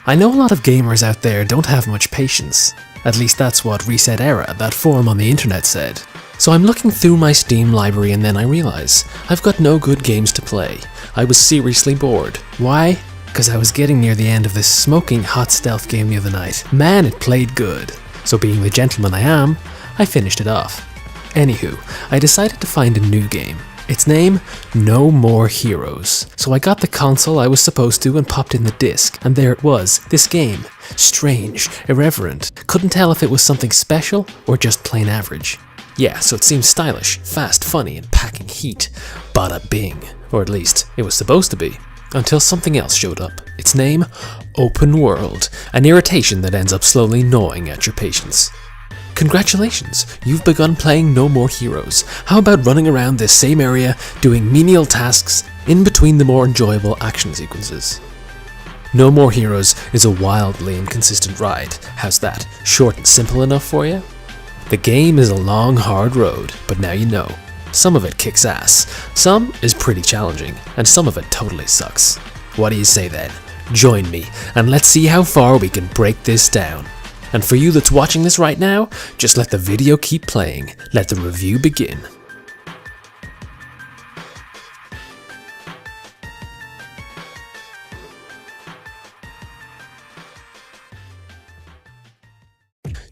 I know a lot of gamers out there don't have much patience. At least that's what Reset Era, that forum on the internet, said. So I'm looking through my Steam library and then I realise I've got no good games to play. I was seriously bored. Why? Because I was getting near the end of this smoking hot stealth game the other night. Man, it played good. So being the gentleman I am, I finished it off. Anywho, I decided to find a new game. Its name, No More Heroes. So I got the console I was supposed to and popped in the disc, and there it was, this game. Strange, irreverent, couldn't tell if it was something special or just plain average. Yeah, so it seemed stylish, fast, funny, and packing heat. Bada bing. Or at least, it was supposed to be. Until something else showed up. Its name, Open World, an irritation that ends up slowly gnawing at your patience. Congratulations, you've begun playing No More Heroes. How about running around this same area, doing menial tasks in between the more enjoyable action sequences? No More Heroes is a wildly inconsistent ride. How's that? Short and simple enough for you? The game is a long, hard road, but now you know. Some of it kicks ass, some is pretty challenging, and some of it totally sucks. What do you say then? Join me, and let's see how far we can break this down. And for you that's watching this right now, just let the video keep playing. Let the review begin.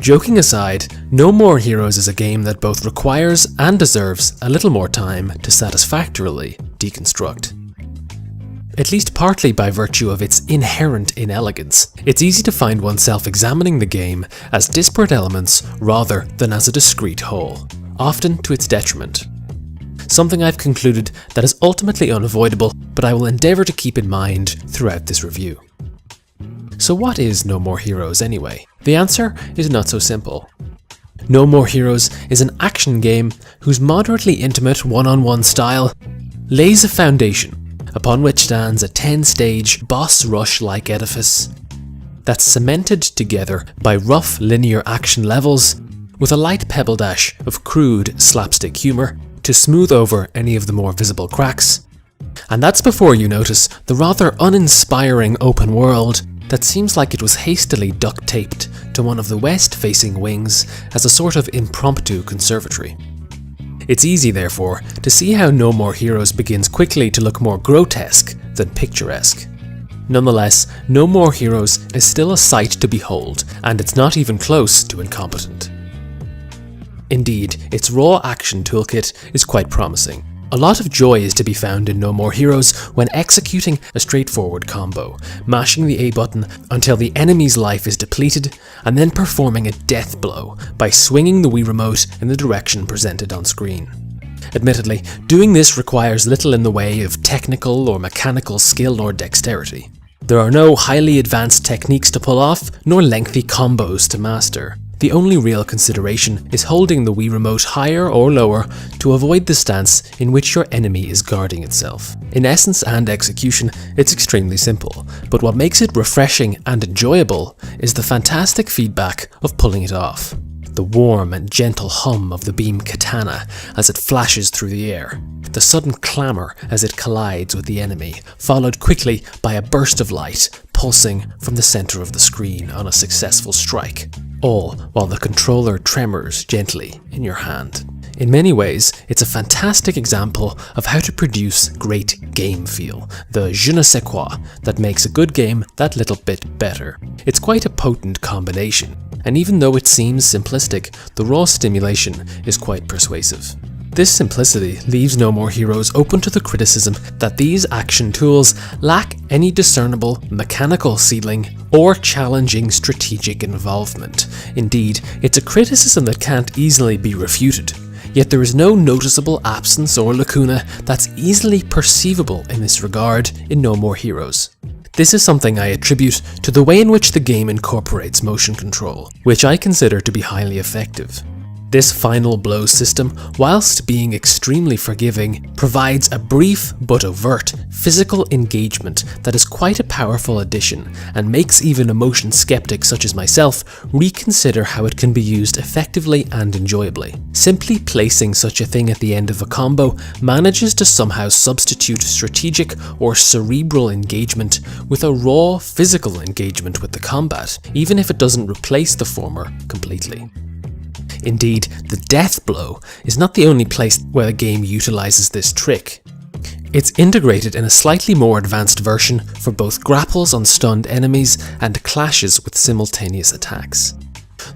Joking aside, No More Heroes is a game that both requires and deserves a little more time to satisfactorily deconstruct. At least partly by virtue of its inherent inelegance, it's easy to find oneself examining the game as disparate elements rather than as a discrete whole, often to its detriment. Something I've concluded that is ultimately unavoidable, but I will endeavour to keep in mind throughout this review. So what is No More Heroes anyway? The answer is not so simple. No More Heroes is an action game whose moderately intimate one-on-one style lays a foundation upon which stands a 10-stage boss rush-like edifice that's cemented together by rough linear action levels with a light pebble dash of crude slapstick humour to smooth over any of the more visible cracks. And that's before you notice the rather uninspiring open world that seems like it was hastily duct-taped to one of the west-facing wings as a sort of impromptu conservatory. It's easy, therefore, to see how No More Heroes begins quickly to look more grotesque than picturesque. Nonetheless, No More Heroes is still a sight to behold, and it's not even close to incompetent. Indeed, its raw action toolkit is quite promising. A lot of joy is to be found in No More Heroes when executing a straightforward combo, mashing the A button until the enemy's life is depleted, and then performing a death blow by swinging the Wii Remote in the direction presented on screen. Admittedly, doing this requires little in the way of technical or mechanical skill or dexterity. There are no highly advanced techniques to pull off, nor lengthy combos to master. The only real consideration is holding the Wii Remote higher or lower to avoid the stance in which your enemy is guarding itself. In essence and execution, it's extremely simple, but what makes it refreshing and enjoyable is the fantastic feedback of pulling it off. The warm and gentle hum of the beam katana as it flashes through the air. The sudden clamour as it collides with the enemy, followed quickly by a burst of light pulsing from the centre of the screen on a successful strike. All while the controller tremors gently in your hand. In many ways, it's a fantastic example of how to produce great game feel, the je ne sais quoi that makes a good game that little bit better. It's quite a potent combination, and even though it seems simplistic, the raw stimulation is quite persuasive. This simplicity leaves No More Heroes open to the criticism that these action tools lack any discernible mechanical ceiling or challenging strategic involvement. Indeed, it's a criticism that can't easily be refuted. Yet there is no noticeable absence or lacuna that's easily perceivable in this regard in No More Heroes. This is something I attribute to the way in which the game incorporates motion control, which I consider to be highly effective. This final blow system, whilst being extremely forgiving, provides a brief but overt physical engagement that is quite a powerful addition and makes even a motion skeptic such as myself reconsider how it can be used effectively and enjoyably. Simply placing such a thing at the end of a combo manages to somehow substitute strategic or cerebral engagement with a raw physical engagement with the combat, even if it doesn't replace the former completely. Indeed, the death blow is not the only place where the game utilizes this trick. It's integrated in a slightly more advanced version for both grapples on stunned enemies and clashes with simultaneous attacks.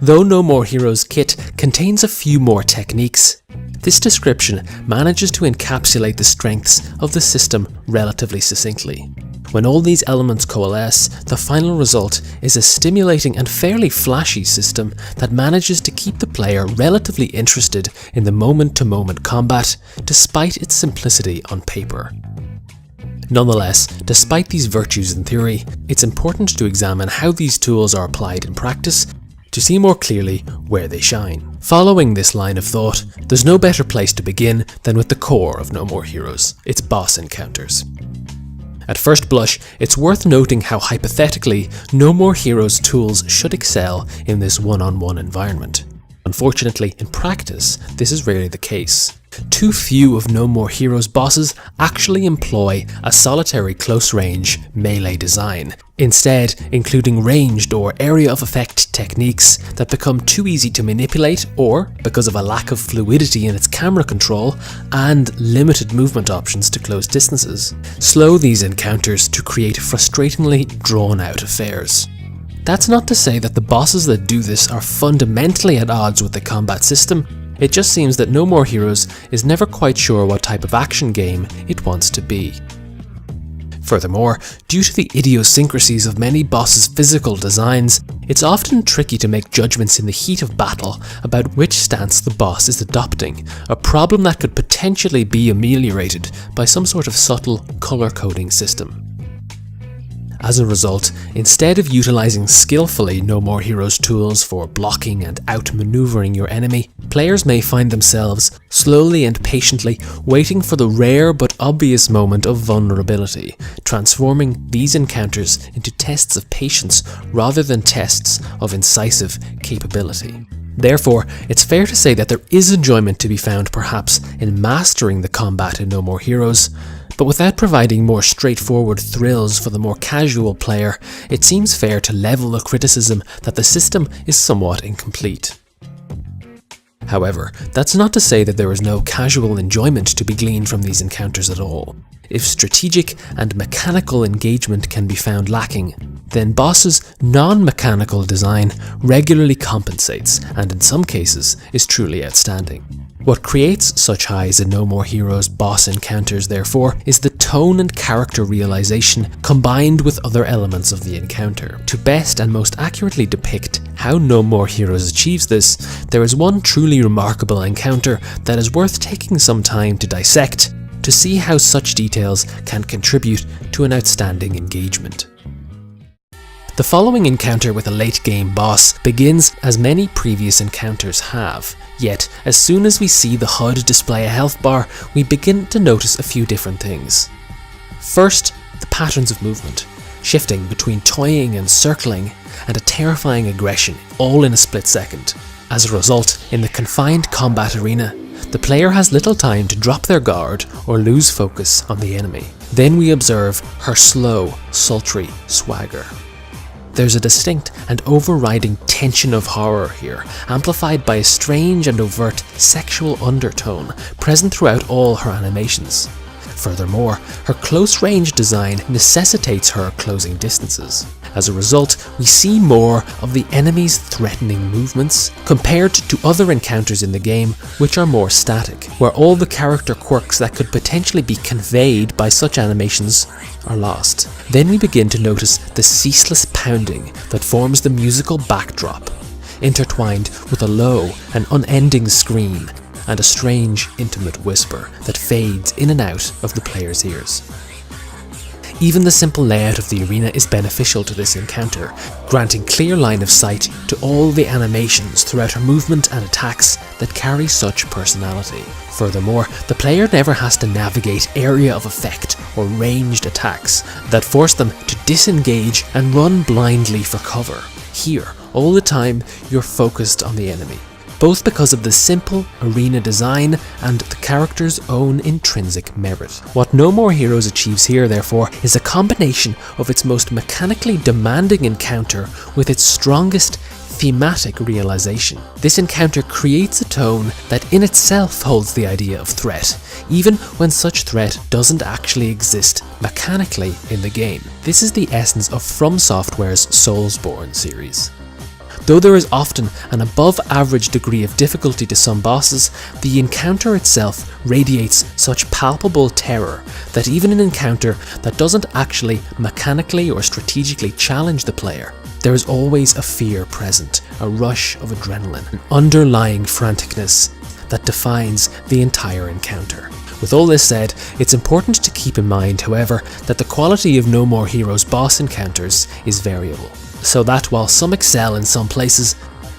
Though No More Heroes kit contains a few more techniques, this description manages to encapsulate the strengths of the system relatively succinctly. When all these elements coalesce, the final result is a stimulating and fairly flashy system that manages to keep the player relatively interested in the moment-to-moment combat, despite its simplicity on paper. Nonetheless, despite these virtues in theory, it's important to examine how these tools are applied in practice to see more clearly where they shine. Following this line of thought, there's no better place to begin than with the core of No More Heroes, its boss encounters. At first blush, it's worth noting how hypothetically No More Heroes tools should excel in this one-on-one environment. Unfortunately, in practice, this is rarely the case. Too few of No More Heroes bosses actually employ a solitary close-range melee design, instead including ranged or area of effect techniques that become too easy to manipulate or, because of a lack of fluidity in its camera control and limited movement options to close distances, slow these encounters to create frustratingly drawn-out affairs. That's not to say that the bosses that do this are fundamentally at odds with the combat system. It just seems that No More Heroes is never quite sure what type of action game it wants to be. Furthermore, due to the idiosyncrasies of many bosses' physical designs, it's often tricky to make judgments in the heat of battle about which stance the boss is adopting, a problem that could potentially be ameliorated by some sort of subtle color coding system. As a result, instead of utilizing skillfully No More Heroes tools for blocking and outmaneuvering your enemy, players may find themselves slowly and patiently waiting for the rare but obvious moment of vulnerability, transforming these encounters into tests of patience rather than tests of incisive capability. Therefore, it's fair to say that there is enjoyment to be found perhaps in mastering the combat in No More Heroes, but without providing more straightforward thrills for the more casual player, it seems fair to level the criticism that the system is somewhat incomplete. However, that's not to say that there is no casual enjoyment to be gleaned from these encounters at all. If strategic and mechanical engagement can be found lacking, then boss's non-mechanical design regularly compensates and in some cases is truly outstanding. What creates such highs in No More Heroes boss encounters, therefore, is the tone and character realization combined with other elements of the encounter. To best and most accurately depict how No More Heroes achieves this, there is one truly remarkable encounter that is worth taking some time to dissect to see how such details can contribute to an outstanding engagement. The following encounter with a late-game boss begins as many previous encounters have, yet as soon as we see the HUD display a health bar, we begin to notice a few different things. First, the patterns of movement, shifting between toying and circling, and a terrifying aggression, all in a split second. As a result, in the confined combat arena, the player has little time to drop their guard or lose focus on the enemy. Then we observe her slow, sultry swagger. There's a distinct and overriding tension of horror here, amplified by a strange and overt sexual undertone present throughout all her animations. Furthermore, her close-range design necessitates her closing distances. As a result, we see more of the enemy's threatening movements compared to other encounters in the game which are more static, where all the character quirks that could potentially be conveyed by such animations are lost. Then we begin to notice the ceaseless pounding that forms the musical backdrop, intertwined with a low and unending scream and a strange, intimate whisper that fades in and out of the player's ears. Even the simple layout of the arena is beneficial to this encounter, granting clear line of sight to all the animations throughout her movement and attacks that carry such personality. Furthermore, the player never has to navigate area of effect or ranged attacks that force them to disengage and run blindly for cover. Here, all the time, you're focused on the enemy, both because of the simple arena design and the character's own intrinsic merit. What No More Heroes achieves here, therefore, is a combination of its most mechanically demanding encounter with its strongest thematic realization. This encounter creates a tone that in itself holds the idea of threat, even when such threat doesn't actually exist mechanically in the game. This is the essence of From Software's Soulsborne series. Though there is often an above average degree of difficulty to some bosses, the encounter itself radiates such palpable terror that even an encounter that doesn't actually mechanically or strategically challenge the player, there is always a fear present, a rush of adrenaline, an underlying franticness that defines the entire encounter. With all this said, it's important to keep in mind, however, that the quality of No More Heroes boss encounters is variable, so that while some excel in some places,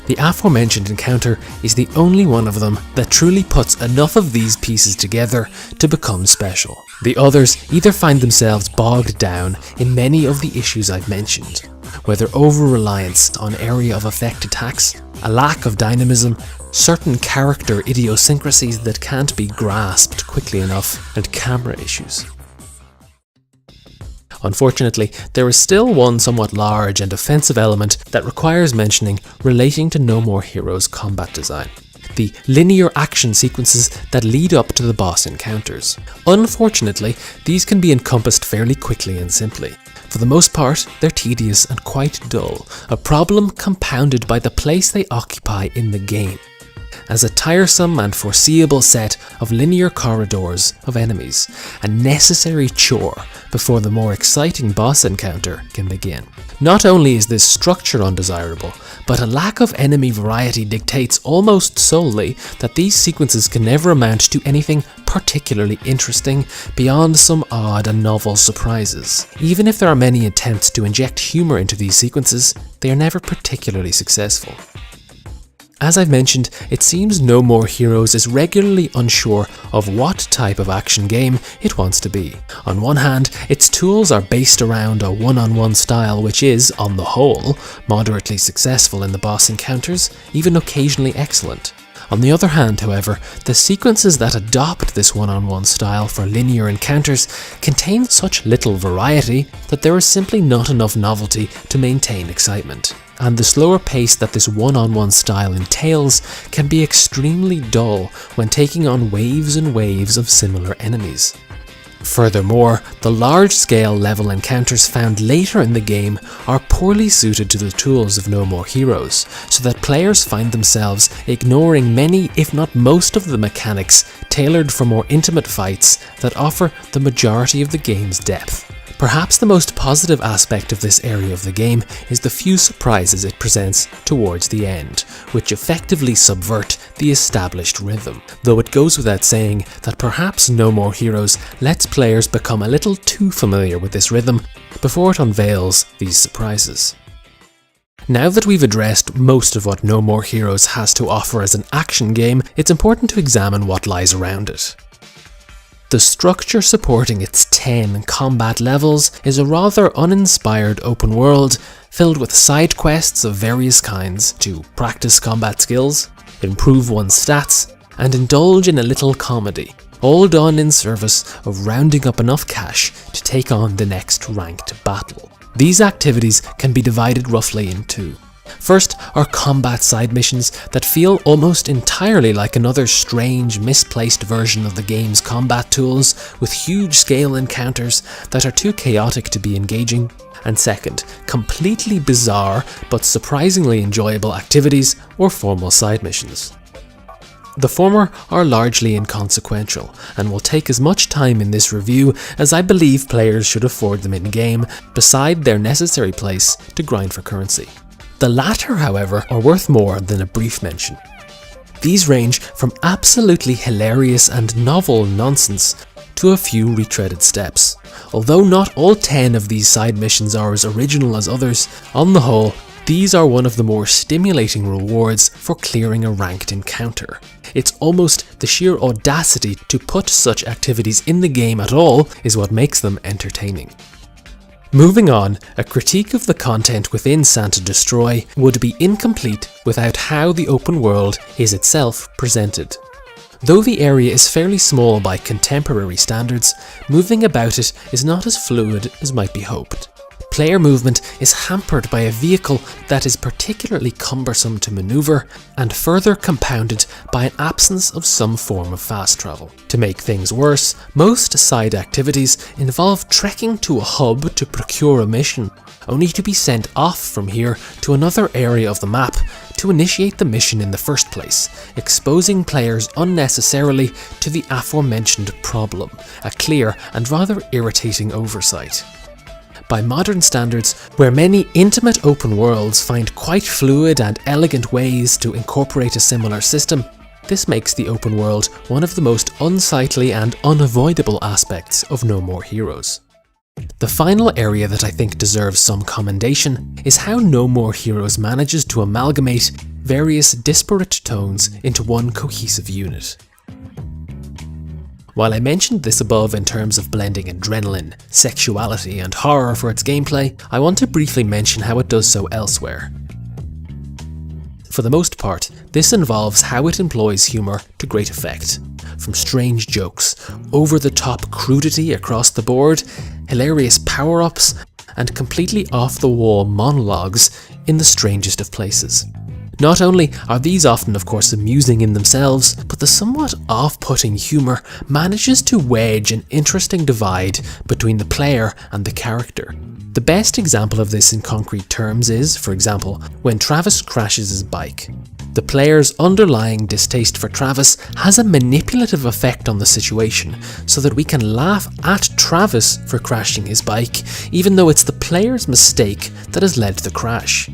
the aforementioned encounter is the only one of them that truly puts enough of these pieces together to become special. The others either find themselves bogged down in many of the issues I've mentioned, whether over-reliance on area of effect attacks, a lack of dynamism, certain character idiosyncrasies that can't be grasped quickly enough, and camera issues. Unfortunately, there is still one somewhat large and offensive element that requires mentioning relating to No More Heroes combat design: the linear action sequences that lead up to the boss encounters. Unfortunately, these can be encompassed fairly quickly and simply. For the most part, they're tedious and quite dull, a problem compounded by the place they occupy in the game, as a tiresome and foreseeable set of linear corridors of enemies, a necessary chore before the more exciting boss encounter can begin. Not only is this structure undesirable, but a lack of enemy variety dictates almost solely that these sequences can never amount to anything particularly interesting beyond some odd and novel surprises. Even if there are many attempts to inject humour into these sequences, they are never particularly successful. As I've mentioned, it seems No More Heroes is regularly unsure of what type of action game it wants to be. On one hand, its tools are based around a one-on-one style which is, on the whole, moderately successful in the boss encounters, even occasionally excellent. On the other hand, however, the sequences that adopt this one-on-one style for linear encounters contain such little variety that there is simply not enough novelty to maintain excitement. And the slower pace that this one-on-one style entails can be extremely dull when taking on waves and waves of similar enemies. Furthermore, the large-scale level encounters found later in the game are poorly suited to the tools of No More Heroes, so that players find themselves ignoring many, if not most of the mechanics tailored for more intimate fights that offer the majority of the game's depth. Perhaps the most positive aspect of this area of the game is the few surprises it presents towards the end, which effectively subvert the established rhythm, though it goes without saying that perhaps No More Heroes lets players become a little too familiar with this rhythm before it unveils these surprises. Now that we've addressed most of what No More Heroes has to offer as an action game, it's important to examine what lies around it. The structure supporting its 10 combat levels is a rather uninspired open world filled with side quests of various kinds to practice combat skills, improve one's stats, and indulge in a little comedy, all done in service of rounding up enough cash to take on the next ranked battle. These activities can be divided roughly in two. First are combat side missions that feel almost entirely like another strange, misplaced version of the game's combat tools, with huge scale encounters that are too chaotic to be engaging. And second, completely bizarre but surprisingly enjoyable activities or formal side missions. The former are largely inconsequential and will take as much time in this review as I believe players should afford them in-game, beside their necessary place to grind for currency. The latter, however, are worth more than a brief mention. These range from absolutely hilarious and novel nonsense to a few retreaded steps. Although not all 10 of these side missions are as original as others, on the whole, these are one of the more stimulating rewards for clearing a ranked encounter. It's almost the sheer audacity to put such activities in the game at all is what makes them entertaining. Moving on, a critique of the content within Santa Destroy would be incomplete without how the open world is itself presented. Though the area is fairly small by contemporary standards, moving about it is not as fluid as might be hoped. Player movement is hampered by a vehicle that is particularly cumbersome to maneuver and further compounded by an absence of some form of fast travel. To make things worse, most side activities involve trekking to a hub to procure a mission, only to be sent off from here to another area of the map to initiate the mission in the first place, exposing players unnecessarily to the aforementioned problem, a clear and rather irritating oversight. By modern standards, where many intimate open worlds find quite fluid and elegant ways to incorporate a similar system, this makes the open world one of the most unsightly and unavoidable aspects of No More Heroes. The final area that I think deserves some commendation is how No More Heroes manages to amalgamate various disparate tones into one cohesive unit. While I mentioned this above in terms of blending adrenaline, sexuality and horror for its gameplay, I want to briefly mention how it does so elsewhere. For the most part, this involves how it employs humour to great effect. From strange jokes, over-the-top crudity across the board, hilarious power-ups, and completely off-the-wall monologues in the strangest of places. Not only are these often of course amusing in themselves, but the somewhat off-putting humour manages to wedge an interesting divide between the player and the character. The best example of this in concrete terms is, for example, when Travis crashes his bike. The player's underlying distaste for Travis has a manipulative effect on the situation, so that we can laugh at Travis for crashing his bike, even though it's the player's mistake that has led to the crash.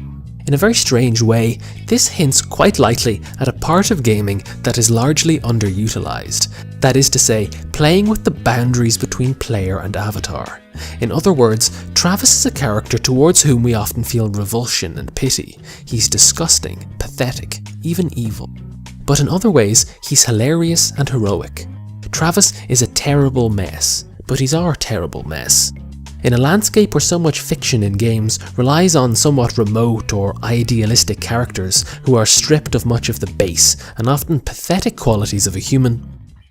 In a very strange way, this hints quite lightly at a part of gaming that is largely underutilized. That is to say, playing with the boundaries between player and avatar. In other words, Travis is a character towards whom we often feel revulsion and pity. He's disgusting, pathetic, even evil. But in other ways, he's hilarious and heroic. Travis is a terrible mess, but he's our terrible mess. In a landscape where so much fiction in games relies on somewhat remote or idealistic characters who are stripped of much of the base and often pathetic qualities of a human,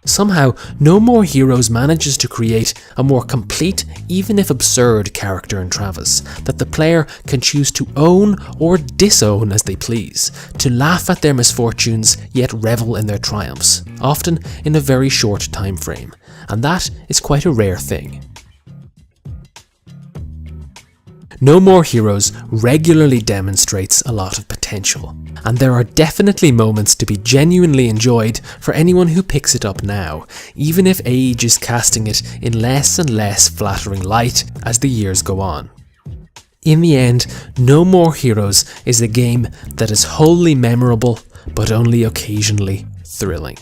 somehow No More Heroes manages to create a more complete, even if absurd, character in Travis that the player can choose to own or disown as they please, to laugh at their misfortunes yet revel in their triumphs, often in a very short time frame, and that is quite a rare thing. No More Heroes regularly demonstrates a lot of potential, and there are definitely moments to be genuinely enjoyed for anyone who picks it up now, even if age is casting it in less and less flattering light as the years go on. In the end, No More Heroes is a game that is wholly memorable, but only occasionally thrilling.